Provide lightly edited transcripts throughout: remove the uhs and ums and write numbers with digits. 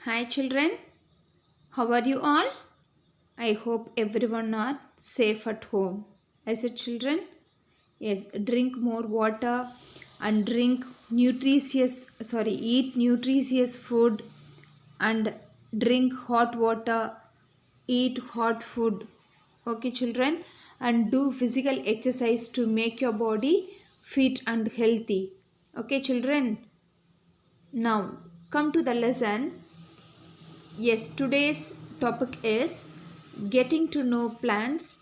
Hi children, how are you all? I hope everyone are safe at home. I said children, yes, drink more water and eat nutritious food and drink hot water, eat hot food. Okay children, and do physical exercise to make your body fit and healthy. Okay children, now come to the lesson. Yes, today's topic is getting to know plants,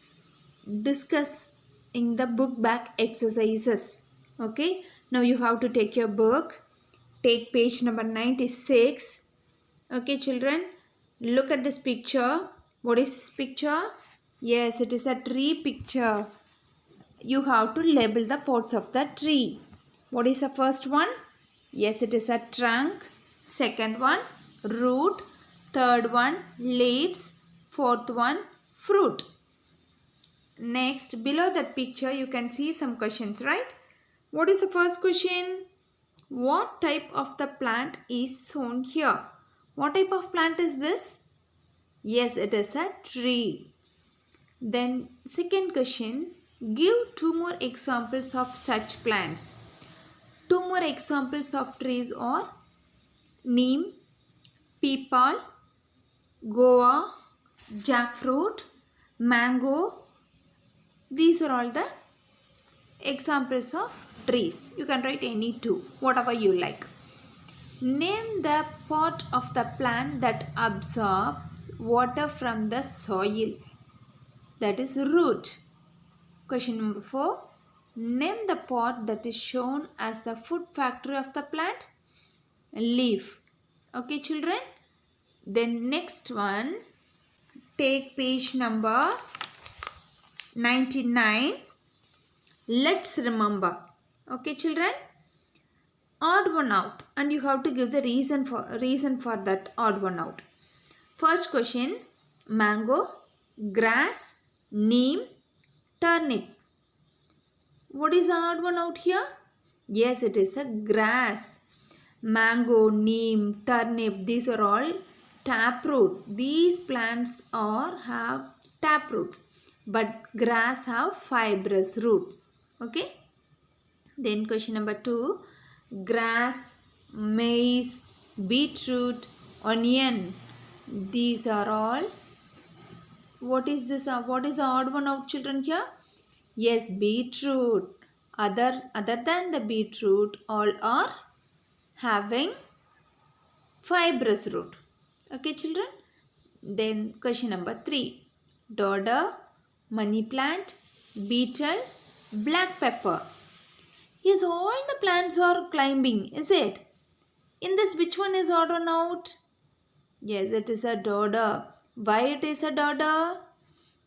discussing the book back exercises. Okay, now you have to take your book, take page number 96. Okay, children, look at this picture. What is this picture? Yes, it is a tree picture. You have to label the parts of the tree. What is the first one? Yes, it is a trunk. Second one, root. Third one, leaves. Fourth one, fruit. Next, below that picture, you can see some questions, right? What is the first question? What type of the plant is shown here? What type of plant is this? Yes, it is a tree. Then second question, give two more examples of such plants. Two more examples of trees are neem, peepal, guava, jackfruit, mango. These are all the examples of trees. You can write any two, whatever you like. Name the part of the plant that absorbs water from the soil. That is root. Question number 4. Name the part that is shown as the food factory of the plant. Leaf. Okay children. Then next one. Take page number 99. Let's remember. Okay children. Odd one out. And you have to give the reason for that odd one out. First question. Mango, grass, neem, turnip. What is the odd one out here? Yes, it is a grass. Mango, neem, turnip, these are all taproot. These plants have taproots, but grass have fibrous roots. Okay. Then question number 2. Grass, maize, beetroot, onion. These are all. What is this? What is the odd one out, children, here? Yes, beetroot. Other than the beetroot, all are having fibrous root. Okay, children. Then question number 3. Dodder, money plant, beetle, black pepper. Yes, all the plants are climbing, is it? In this, which one is odd one out? Yes, it is a dodder. Why it is a dodder?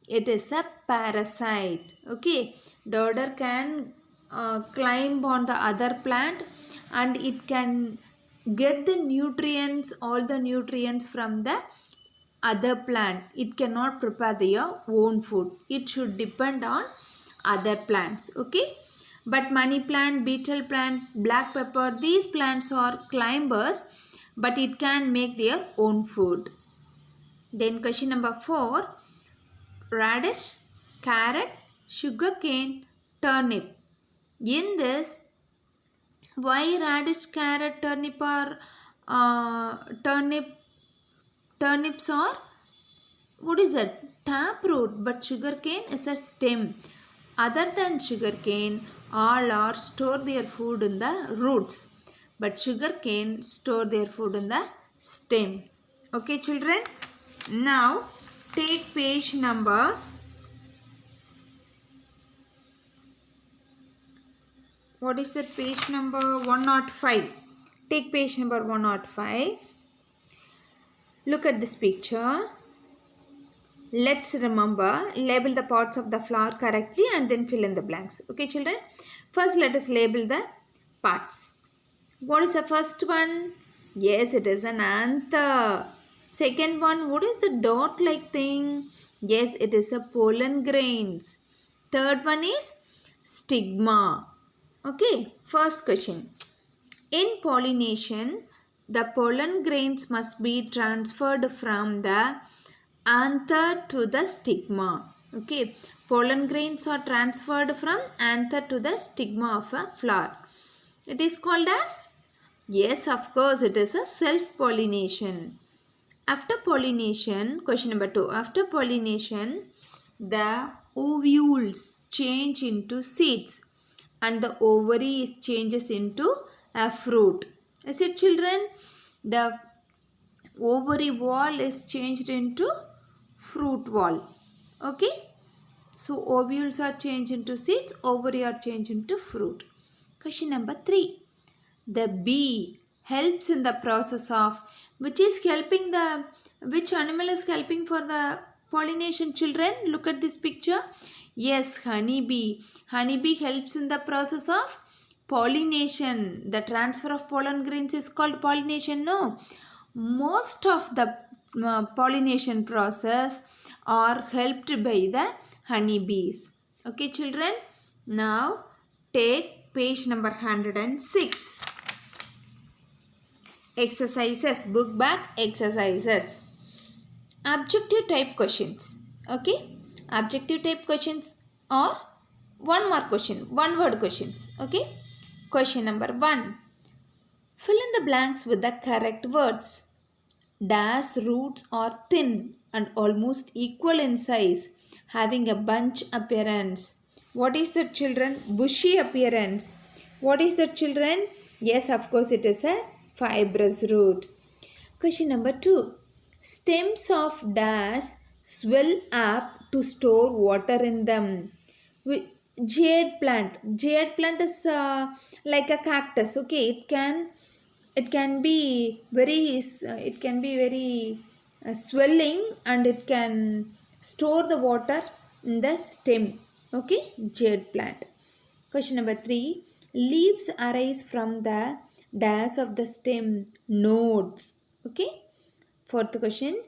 It is a parasite. Okay, dodder can climb on the other plant and it can get the nutrients, all the nutrients from the other plant. It cannot prepare their own food. It should depend on other plants. Okay, but money plant, beetle plant, black pepper, these plants are climbers, but it can make their own food. Then question number 4. Radish, carrot, sugarcane, turnip. In this, why radish, carrot, turnip are turnips are, what is that? Taproot, but sugarcane is a stem. Other than sugarcane, all are store their food in the roots, but sugarcane store their food in the stem. Okay, children. Now take page number. What is that page number? 105. Take page number 105. Look at this picture. Let's remember, label the parts of the flower correctly and then fill in the blanks. Okay, children? First, let us label the parts. What is the first one? Yes, it is an anther. Second one, what is the dot-like thing? Yes, it is a pollen grains. Third one is stigma. Okay, first question. In pollination, the pollen grains must be transferred from the anther to the stigma. Okay, pollen grains are transferred from anther to the stigma of a flower. It is called as, yes, of course, it is a self-pollination. After pollination, question number 2. After pollination, the ovules change into seeds and the ovary changes into a fruit. Is it, children? The ovary wall is changed into fruit wall. Okay. So ovules are changed into seeds, ovary are changed into fruit. Question number 3. The bee helps in the process of, which animal is helping for the pollination, children? Look at this picture. Yes, honeybee. Honeybee helps in the process of pollination. The transfer of pollen grains is called pollination, no? Most of the pollination process are helped by the honeybees. Okay, children? Now take page number 106. Exercises, book back exercises. Objective type questions. Okay, objective type questions or one mark question, one word questions. Okay, question number 1. Fill in the blanks with the correct words. Dash roots are thin and almost equal in size, having a bunch appearance. What is the, children? Bushy appearance. What is the, children? Yes, of course, it is a fibrous root. Question number 2. Stems of dash swell up to store water in them. Jade plant. Jade plant is like a cactus. Okay, it can be very swelling, and it can store the water in the stem. Okay, jade plant. Question number 3. Leaves arise from the dash of the stem, nodes. Okay. Fourth question.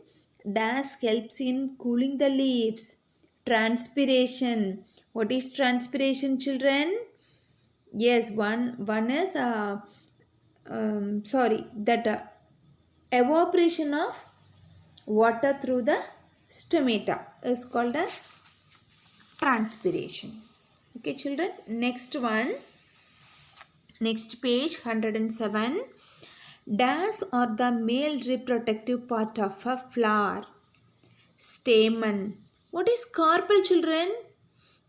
Dash helps in cooling the leaves, transpiration. What is transpiration, children? Yes, one is that evaporation of water through the stomata is called as transpiration. Okay, children. Next one. Next page 107. Dash are the male reproductive part of a flower. Stamen. What is carpel, children?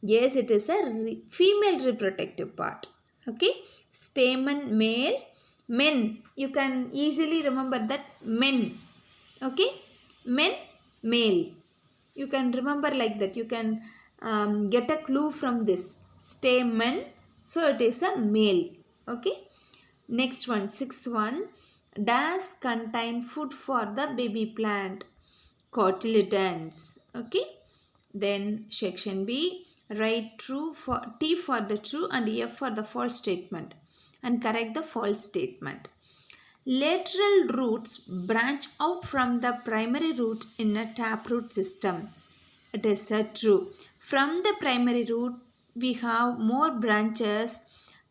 Yes, it is a female reproductive part. Okay, stamen male, men. You can easily remember that, men. Okay, men, male. You can remember like that. You can get a clue from this. Stamen, so it is a male. Okay. Next one, 6th one. Dash contain food for the baby plant. Cotyledons. Okay. Then section B. Write true for T for the true and F for the false statement, and correct the false statement. Lateral roots branch out from the primary root in a taproot system. It is true. From the primary root we have more branches.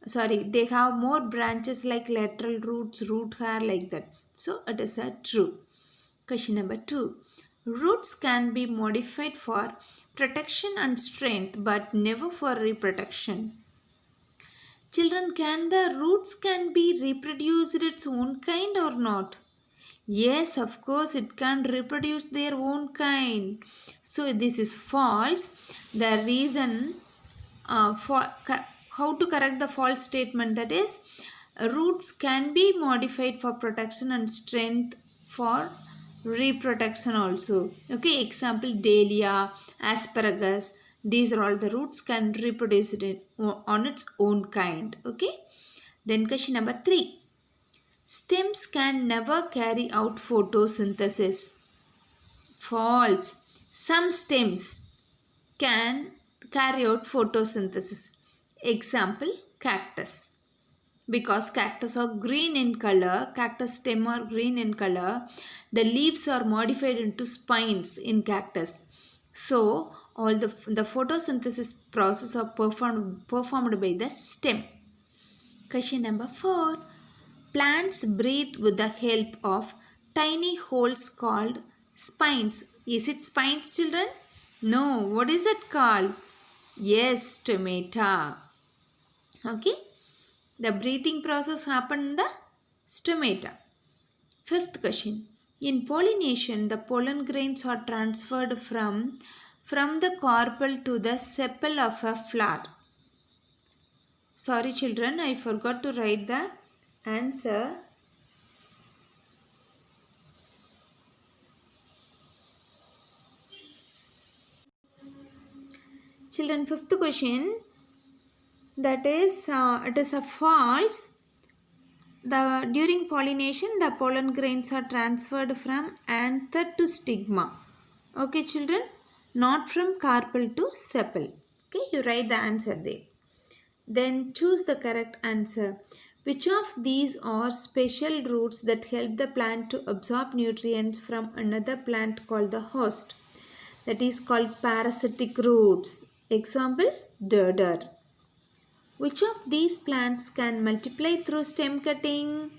They have more branches like lateral roots, root hair, like that. So it is true. Question number 2. Roots can be modified for protection and strength, but never for reproduction. Children, can the roots can be reproduced its own kind or not? Yes, of course, it can reproduce their own kind. So this is false. The reason for how to correct the false statement, that is, roots can be modified for protection and strength for reproduction also. Okay, example, dahlia, asparagus. These are all the roots can reproduce it on its own kind. Okay. Then question number 3. Stems can never carry out photosynthesis. False. Some stems can carry out photosynthesis. Example, cactus. Because cactus are green in color, cactus stem are green in color, the leaves are modified into spines in cactus. So all the photosynthesis process are performed by the stem. Question number 4. Plants breathe with the help of tiny holes called spines. Is it spines, children? No. What is it called? Yes, stomata. Okay. The breathing process happens in the stomata. Fifth question. In pollination, the pollen grains are transferred from the carpel to the sepal of a flower. Sorry children, I forgot to write the answer. Children, fifth question, that is it is a false. During pollination, the pollen grains are transferred from anther to stigma. Okay children, not from carpel to sepal. Okay, you write the answer there. Then choose the correct answer. Which of these are special roots that help the plant to absorb nutrients from another plant called the host? That is called parasitic roots. Example, dodder. Which of these plants can multiply through stem cutting?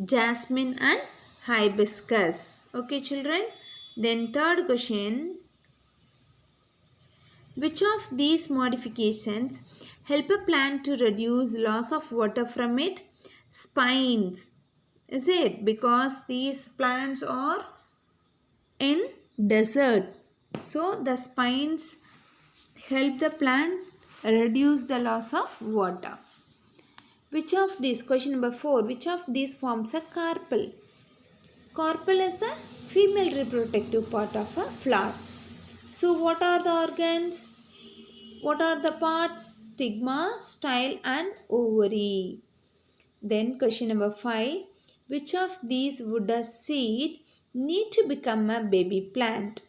Jasmine and hibiscus. Okay children. Then third question. Which of these modifications help a plant to reduce loss of water from its spines? Is it? Because these plants are in desert. So the spines help the plant reduce the loss of water. Which of these, question number 4, which of these forms a carpel? Carpel is a female reproductive part of a flower. So what are the organs? What are the parts? Stigma, style and ovary. Then question number 5. Which of these would a seed need to become a baby plant?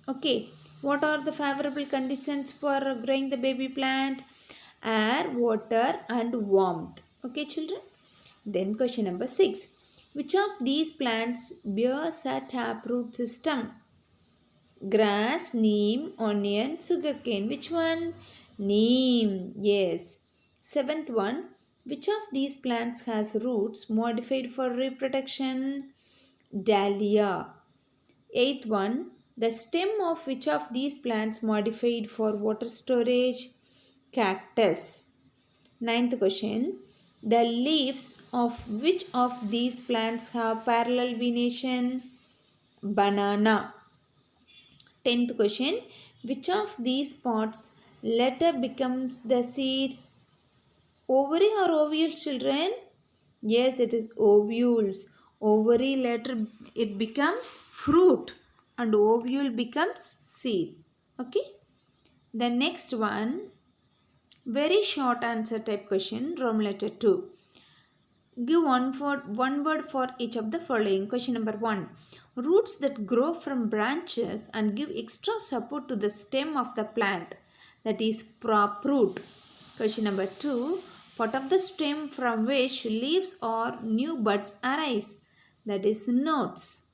Okay. What are the favorable conditions for growing the baby plant? Air, water and warmth. Okay children. Then question number 6. Which of these plants bears a taproot system? Grass, neem, onion, sugarcane. Which one? Neem. Yes. Seventh one. Which of these plants has roots modified for reproduction? Dahlia. Eighth one. The stem of which of these plants modified for water storage? Cactus. Ninth question. The leaves of which of these plants have parallel venation? Banana. 10th question. Which of these pods later becomes the seed? Ovary or ovules children? Yes, it is ovules. Ovary later it becomes fruit and ovule becomes seed. Okay. The next one, very short answer type question, Roman letter 2. Give one word for each of the following. Question number 1. Roots that grow from branches and give extra support to the stem of the plant. That is prop root. Question number 2. Part of the stem from which leaves or new buds arise. That is nodes.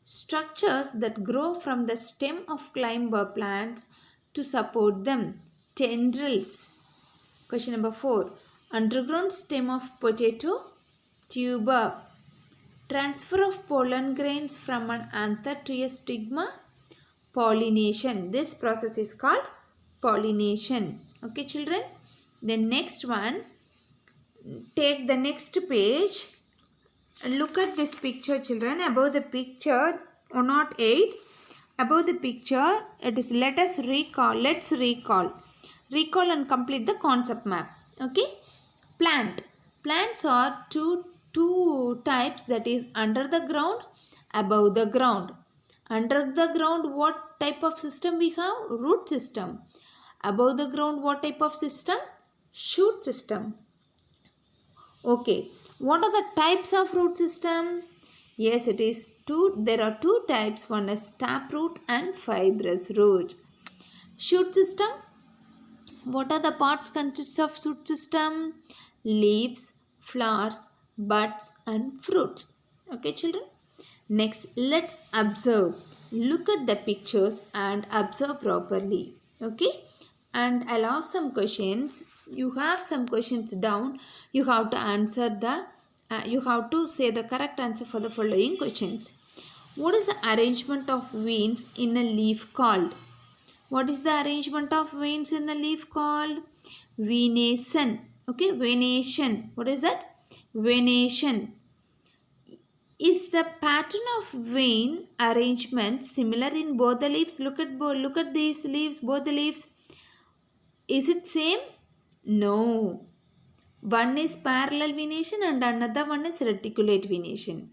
Structures that grow from the stem of climber plants to support them. Tendrils. Question number 4. Underground stem of potato. Tuber. Transfer of pollen grains from an anther to a stigma. Pollination. This process is called pollination. Okay children. The next one. Take the next page. Look at this picture children. Above the picture 108. Above the picture it is let's recall. Recall and complete the concept map. Okay. Plant. Plants are two types, that is under the ground, above the ground. Under the ground, what type of system we have? Root system. Above the ground, what type of system? Shoot system. Okay. What are the types of root system? Yes, it is two. There are two types. One is taproot and fibrous root. Shoot system. What are the parts consists of shoot system? Leaves, flowers, buds and fruits. Okay children. Next, let's observe. Look at the pictures and observe properly. Okay. And I'll ask some questions. You have some questions down. You have to answer the you have to say the correct answer for the following questions. What is the arrangement of veins in a leaf called? What is the arrangement of veins in a leaf called? Venation. Okay, venation. What is that? Venation. Is the pattern of vein arrangement similar in both the leaves? Look at these leaves, both the leaves. Is it same? No. One is parallel venation and another one is reticulate venation.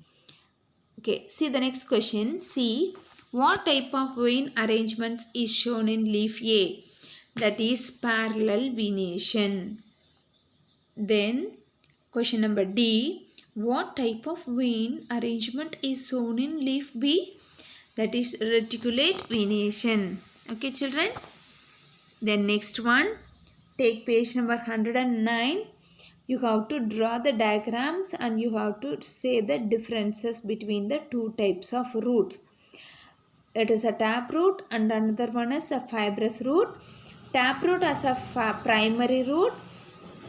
Okay, see the next question. See, what type of vein arrangements is shown in leaf A? That is parallel venation. Then question number D. What type of vein arrangement is shown in leaf B? That is reticulate venation. Okay, children. Then next one. Take page number 109. You have to draw the diagrams and you have to say the differences between the two types of roots. It is a taproot and another one is a fibrous root. Taproot has a primary root,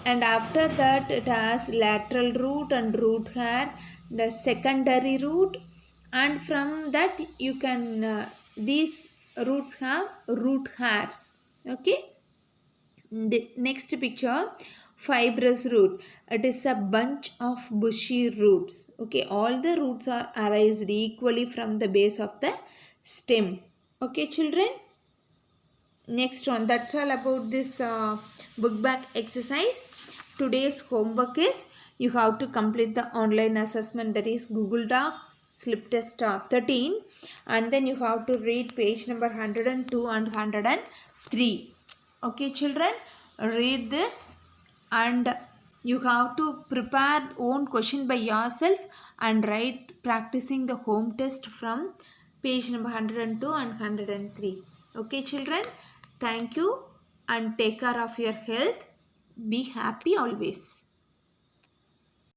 and after that it has lateral root and root hair, the secondary root, and from that you can these roots have root hairs. Okay. The next picture, fibrous root. It is a bunch of bushy roots. Okay, all the roots are arised equally from the base of the stem. Okay, children. Next one. That's all about this book back exercise. Today's homework is you have to complete the online assessment, that is Google Docs slip test 13, and then you have to read page number 102 and 103. Okay, children, read this and you have to prepare own question by yourself and write practicing the home test from page number 102 and 103. Okay, children, thank you and take care of your health. Be happy always.